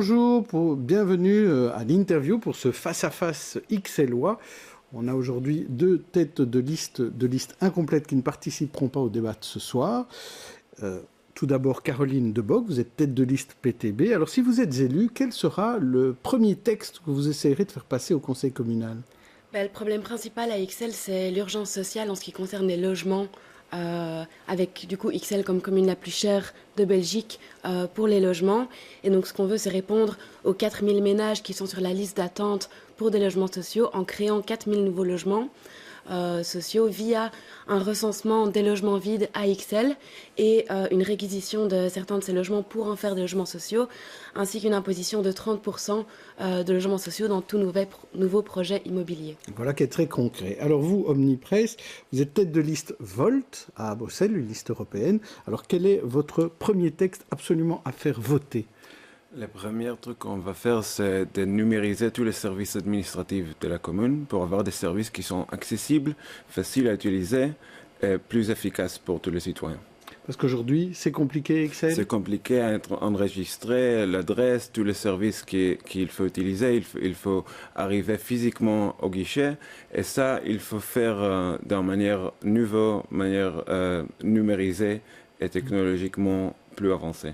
bonjour, bienvenue à l'interview pour ce face-à-face XLois. On a aujourd'hui deux têtes de liste incomplètes qui ne participeront pas au débat de ce soir. Tout d'abord, Caroline De Bock, vous êtes tête de liste PTB. Alors, si vous êtes élu, quel sera le premier texte que vous essayerez de faire passer au conseil communal ? Le problème principal à XL, c'est l'urgence sociale en ce qui concerne les logements, avec du coup XL comme commune la plus chère de Belgique pour les logements. Et donc ce qu'on veut, c'est répondre aux 4000 ménages qui sont sur la liste d'attente pour des logements sociaux en créant 4000 nouveaux logements sociaux via un recensement des logements vides à XL et une réquisition de certains de ces logements pour en faire des logements sociaux, ainsi qu'une imposition de 30% de logements sociaux dans tout nouveau projet immobilier. Voilà qui est très concret. Alors vous, Omnipress, vous êtes tête de liste Volt à Bruxelles, une liste européenne. Alors quel est votre premier texte absolument à faire voter ? Le premier truc qu'on va faire, c'est de numériser tous les services administratifs de la commune pour avoir des services qui sont accessibles, faciles à utiliser et plus efficaces pour tous les citoyens. Parce qu'aujourd'hui, c'est compliqué, Excel ? C'est compliqué à enregistrer l'adresse, tous les services qu'il faut utiliser. Il faut arriver physiquement au guichet. Et ça, il faut faire d'une manière nouvelle, manière numérisée et technologiquement plus avancée.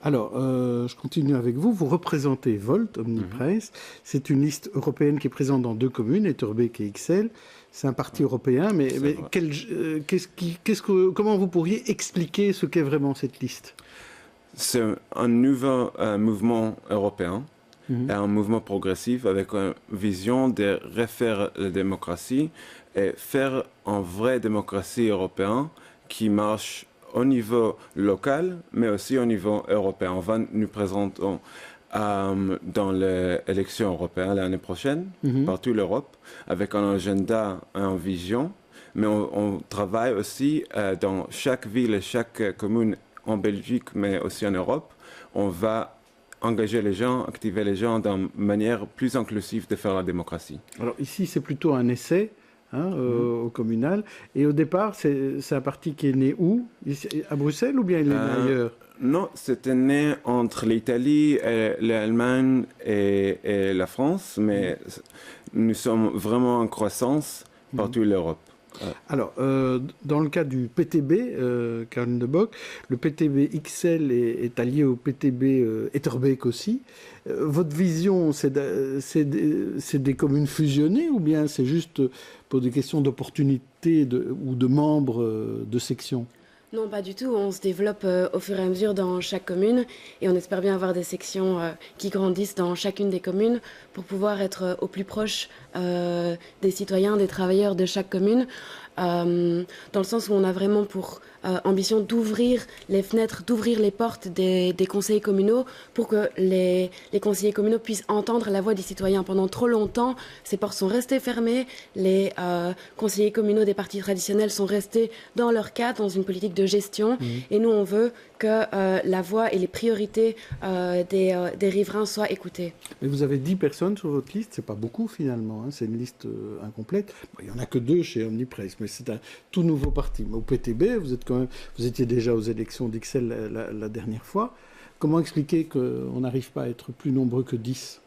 Alors, je continue avec vous. Vous représentez Volt, Omnipress. C'est une liste européenne qui est présente dans 2 communes, Etterbeek et XL. C'est un parti européen, mais comment vous pourriez expliquer ce qu'est vraiment cette liste ? C'est un nouveau mouvement européen, et un mouvement progressif avec une vision de refaire la démocratie et faire une vraie démocratie européenne qui marche au niveau local, mais aussi au niveau européen. On va nous présenter dans les élections européennes l'année prochaine, partout l'Europe, avec un agenda, une vision, mais on travaille aussi dans chaque ville et chaque commune en Belgique, mais aussi en Europe. On va engager les gens, activer les gens d'une manière plus inclusive de faire la démocratie. Alors ici, c'est plutôt un essai. Au communal. Et au départ, c'est un parti qui est né où ? À Bruxelles ou bien il est né ailleurs ? Non, c'était né entre l'Italie, l'Allemagne et la France, mais nous sommes vraiment en croissance partout l'Europe. Alors, dans le cas du PTB, Caroline De Bock, le PTB XL est allié au PTB Etterbeek aussi. Votre vision, c'est des communes fusionnées ou bien c'est juste pour des questions d'opportunité ou de membres de sections ? Non, pas du tout. On se développe au fur et à mesure dans chaque commune et on espère bien avoir des sections qui grandissent dans chacune des communes pour pouvoir être au plus proche des citoyens, des travailleurs de chaque commune, dans le sens où on a vraiment pour ambition d'ouvrir les fenêtres, d'ouvrir les portes des conseillers communaux pour que les conseillers communaux puissent entendre la voix des citoyens. Pendant trop longtemps, ces portes sont restées fermées, les conseillers communaux des partis traditionnels sont restés dans leur cadre, dans une politique de gestion, et nous on veut que la voix et les priorités des riverains soient écoutées. Mais vous avez 10 personnes sur votre liste, c'est pas beaucoup finalement, c'est une liste incomplète. Bon, il n'y en a que 2 chez Omnipress, mais c'est un tout nouveau parti. Mais au PTB, vous étiez déjà aux élections d'XL la dernière fois. Comment expliquer qu'on n'arrive pas à être plus nombreux que 10 ?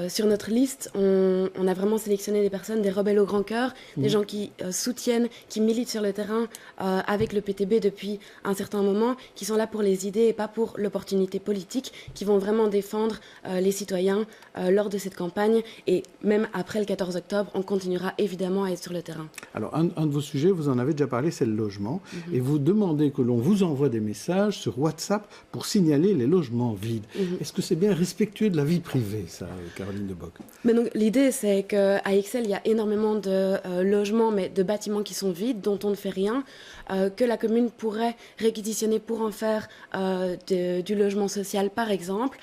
Sur notre liste, on a vraiment sélectionné des personnes, des rebelles au grand cœur, des gens qui soutiennent, qui militent sur le terrain avec le PTB depuis un certain moment, qui sont là pour les idées et pas pour l'opportunité politique, qui vont vraiment défendre les citoyens lors de cette campagne. Et même après le 14 octobre, on continuera évidemment à être sur le terrain. Alors, un de vos sujets, vous en avez déjà parlé, c'est le logement. Et vous demandez que l'on vous envoie des messages sur WhatsApp pour signaler les logements vides. Est-ce que c'est bien respectueux de la vie privée, ça, Caroline De Bock ? Mais donc, l'idée, c'est qu'à XL, il y a énormément de logements, mais de bâtiments qui sont vides, dont on ne fait rien, que la commune pourrait réquisitionner pour en faire du logement social, par exemple.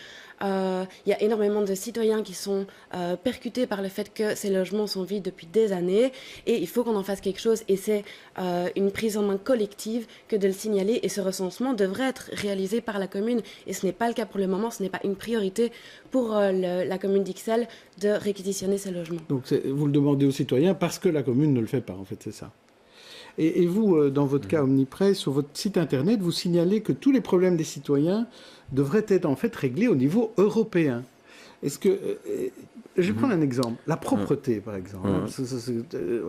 Il y a énormément de citoyens qui sont percutés par le fait que ces logements sont vides depuis des années et il faut qu'on en fasse quelque chose et c'est une prise en main collective que de le signaler et ce recensement devrait être réalisé par la commune et ce n'est pas le cas pour le moment, ce n'est pas une priorité pour la commune d'Ixelles de réquisitionner ces logements. Donc vous le demandez aux citoyens parce que la commune ne le fait pas en fait, c'est ça. Et vous, dans votre cas Omnipress, sur votre site internet, vous signalez que tous les problèmes des citoyens devrait être en fait réglé au niveau européen. Est-ce que... je vais prendre un exemple. La propreté, par exemple.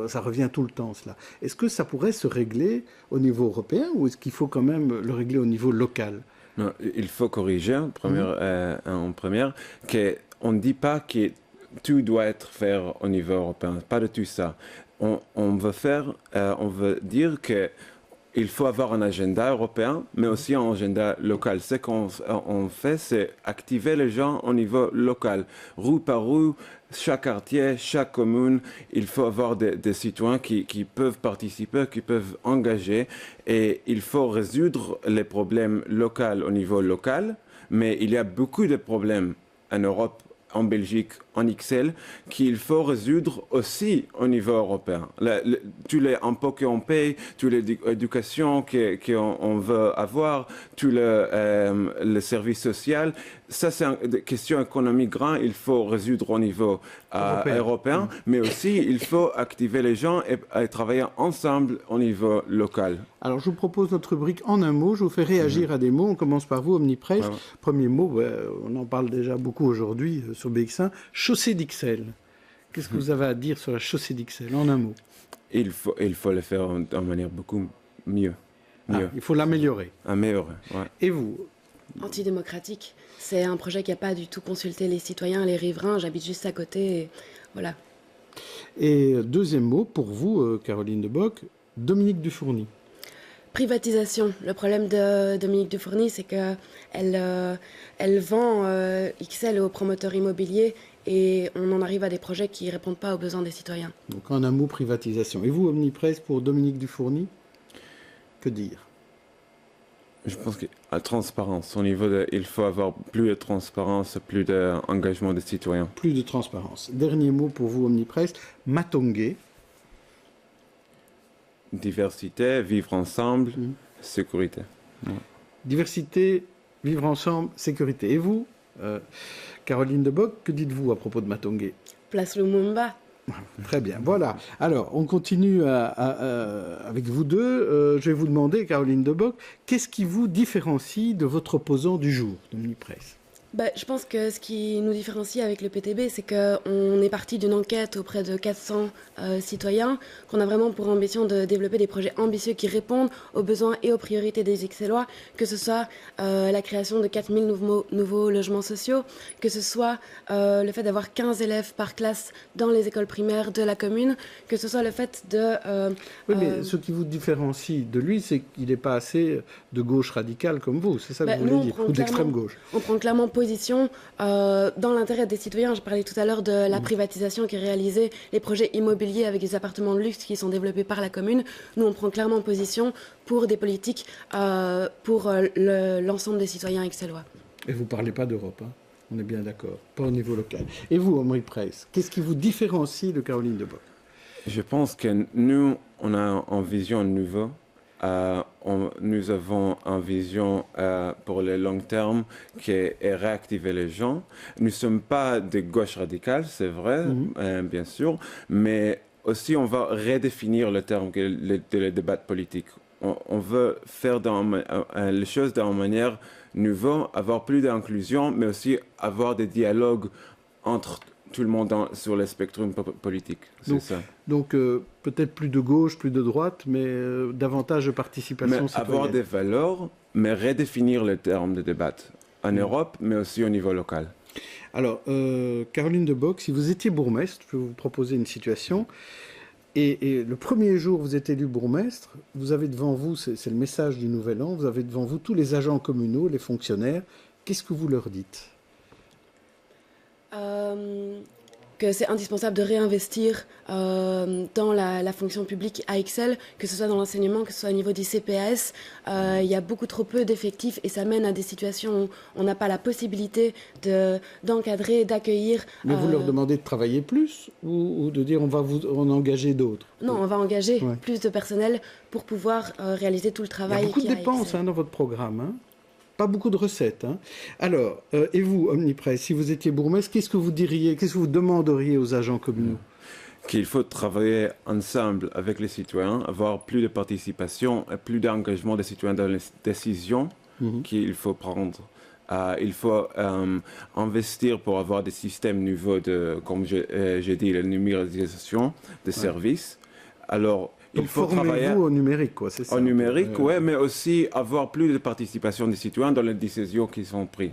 Ça revient tout le temps, cela. Est-ce que ça pourrait se régler au niveau européen ou est-ce qu'il faut quand même le régler au niveau local? Non, il faut corriger en première qu'on ne dit pas que tout doit être fait au niveau européen. Pas de tout ça. On veut dire que il faut avoir un agenda européen, mais aussi un agenda local. Ce qu'on fait, c'est activer les gens au niveau local. Rue par rue, chaque quartier, chaque commune, il faut avoir des citoyens qui peuvent participer, qui peuvent engager. Et il faut résoudre les problèmes locaux au niveau local. Mais il y a beaucoup de problèmes en Europe, en Belgique, en XL, qu'il faut résoudre aussi au niveau européen. Tous les impôts qu'on paye, toute l'éducation qu'on veut avoir, tous les services sociaux, ça c'est une question économique grande, il faut résoudre au niveau européen, mais aussi il faut activer les gens et travailler ensemble au niveau local. Alors je vous propose notre rubrique en un mot, je vous fais réagir à des mots, on commence par vous, Omnipresse. Premier mot, on en parle déjà beaucoup aujourd'hui sur BX1, chaussée d'Ixelles. Qu'est-ce que vous avez à dire sur la chaussée d'Ixelles, en un mot? Il faut le faire de manière beaucoup mieux. Il faut l'améliorer. Améliorer, ouais. Et vous? Antidémocratique. C'est un projet qui n'a pas du tout consulté les citoyens, les riverains. J'habite juste à côté, et voilà. Et deuxième mot, pour vous, Caroline de Bock, Dominique Dufourny. Privatisation. Le problème de Dominique Dufourny, c'est qu'elle vend XL aux promoteurs immobiliers et on en arrive à des projets qui ne répondent pas aux besoins des citoyens. Donc en un mot, privatisation. Et vous, Omnipresse, pour Dominique Dufourny, que dire? Je pense que la transparence, il faut avoir plus de transparence, plus d'engagement des citoyens. Plus de transparence. Dernier mot pour vous, Omnipresse, Matongé. Diversité, vivre ensemble, sécurité. Ouais. Diversité, vivre ensemble, sécurité. Et vous, Caroline de Bock, que dites-vous à propos de Matongé? Place Lumumba. Très bien, voilà. Alors, on continue avec vous deux. Je vais vous demander, Caroline de Bock, qu'est-ce qui vous différencie de votre opposant du jour, Omnipresse? Je pense que ce qui nous différencie avec le PTB, c'est qu'on est parti d'une enquête auprès de 400 citoyens, qu'on a vraiment pour ambition de développer des projets ambitieux qui répondent aux besoins et aux priorités des XLois, que ce soit la création de 4000 nouveaux logements sociaux, que ce soit le fait d'avoir 15 élèves par classe dans les écoles primaires de la commune, que ce soit le fait de... oui, mais ce qui vous différencie de lui, c'est qu'il n'est pas assez de gauche radicale comme vous, c'est ça que vous voulez dire, ou d'extrême gauche. On prend clairement position dans l'intérêt des citoyens. Je parlais tout à l'heure de la privatisation qui est réalisée, les projets immobiliers avec des appartements de luxe qui sont développés par la commune. Nous, on prend clairement position pour des politiques pour l'ensemble des citoyens XLois. Et vous ne parlez pas d'Europe, hein? On est bien d'accord, pas au niveau local. Et vous, Omnipresse, qu'est-ce qui vous différencie de Caroline de Bock? Je pense que nous, on a une vision nouvelle. Nous avons une vision pour le long terme qui est réactiver les gens. Nous ne sommes pas de gauche radicale, c'est vrai, bien sûr, mais aussi on va redéfinir le terme de débat politique. On veut faire les choses d'une manière nouvelle, avoir plus d'inclusion, mais aussi avoir des dialogues entre tout le monde sur le spectre politique. Donc peut-être plus de gauche, plus de droite, mais davantage de participation citoyenne. Avoir des valeurs, mais redéfinir le terme de débat en Europe, mais aussi au niveau local. Alors, Caroline de Bock, si vous étiez bourgmestre, je vais vous proposer une situation. Et le premier jour où vous êtes élu bourgmestre, vous avez devant vous, c'est le message du Nouvel An, vous avez devant vous tous les agents communaux, les fonctionnaires. Qu'est-ce que vous leur dites? Que c'est indispensable de réinvestir dans la fonction publique à XL, que ce soit dans l'enseignement, que ce soit au niveau du CPAS. Il y a beaucoup trop peu d'effectifs et ça mène à des situations où on n'a pas la possibilité d'encadrer, d'accueillir. Mais vous leur demandez de travailler plus ou de dire on va en engager d'autres? Non, on va engager plus de personnel pour pouvoir réaliser tout le travail. Il y a beaucoup de dépenses dans votre programme, hein? Pas beaucoup de recettes. Hein. Alors, et vous, Omnipresse, si vous étiez bourgmestre, qu'est-ce que vous diriez, qu'est-ce que vous demanderiez aux agents communaux? Qu'il faut travailler ensemble avec les citoyens, avoir plus de participation et plus d'engagement des citoyens dans les décisions qu'il faut prendre Il faut investir pour avoir des systèmes nouveaux de, comme j'ai dit, la numérisation des services. Alors, donc, il faut travailler au numérique, quoi, c'est ça? Au numérique, oui, mais aussi avoir plus de participation des citoyens dans les décisions qui sont prises.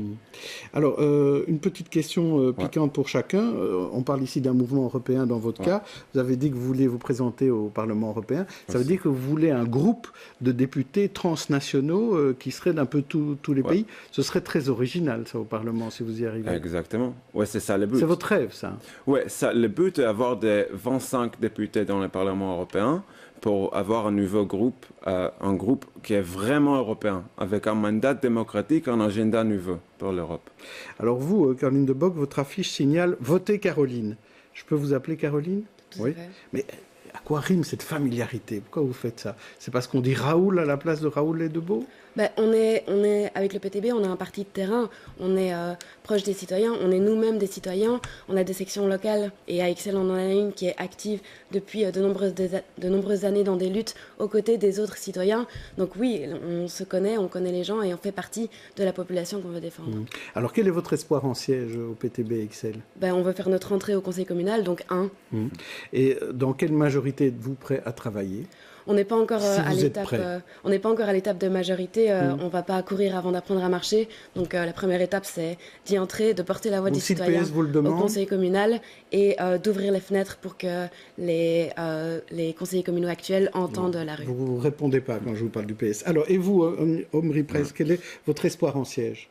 Alors, une petite question piquante pour chacun. On parle ici d'un mouvement européen dans votre cas. Vous avez dit que vous vouliez vous présenter au Parlement européen. Ça veut dire que vous voulez un groupe de députés transnationaux qui seraient d'un peu tous les pays. Ce serait très original, ça, au Parlement, si vous y arrivez. Exactement. Oui, c'est ça le but. C'est votre rêve, ça? Oui, le but est d'avoir des 25 députés dans le Parlement européen pour avoir un nouveau groupe, un groupe qui est vraiment européen, avec un mandat démocratique, un agenda nouveau pour l'Europe. Alors vous, Caroline De Bock, votre affiche signale « Votez Caroline ». Je peux vous appeler Caroline? Tout à fait. Mais à quoi rime cette familiarité? Pourquoi vous faites ça? C'est parce qu'on dit Raoul à la place de Raoul Ledebeau? On est, avec le PTB, on a un parti de terrain, on est proche des citoyens, on est nous-mêmes des citoyens, on a des sections locales et à Ixelles on en a une qui est active depuis de nombreuses années dans des luttes aux côtés des autres citoyens. Donc oui, on se connaît, on connaît les gens et on fait partie de la population qu'on veut défendre. Alors quel est votre espoir en siège au PTB Ixelles? On veut faire notre entrée au conseil communal, donc 1. Et dans quelle majorité êtes-vous prêt à travailler? On n'est pas encore à l'étape. On n'est pas encore à l'étape de majorité. On va pas courir avant d'apprendre à marcher. Donc la première étape, c'est d'y entrer, de porter la voix des citoyens au conseil communal et d'ouvrir les fenêtres pour que les conseillers communaux actuels entendent la rue. Vous ne répondez pas quand je vous parle du PS. Alors, et vous, Omri Press, quel est votre espoir en siège?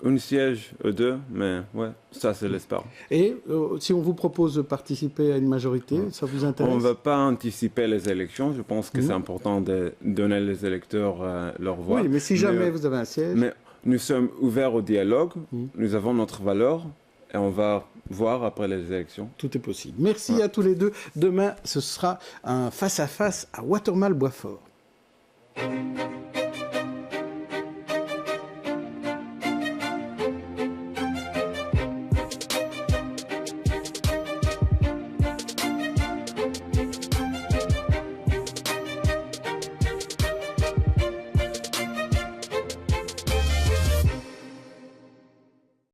Un siège, deux, mais ouais, ça c'est l'espoir. Et si on vous propose de participer à une majorité, ça vous intéresse? On ne va pas anticiper les élections. Je pense que c'est important de donner aux électeurs leur voix. Oui, mais si jamais vous avez un siège... Mais nous sommes ouverts au dialogue, nous avons notre valeur et on va voir après les élections. Tout est possible. Merci à tous les deux. Demain, ce sera un face-à-face à Watermal-Boisfort.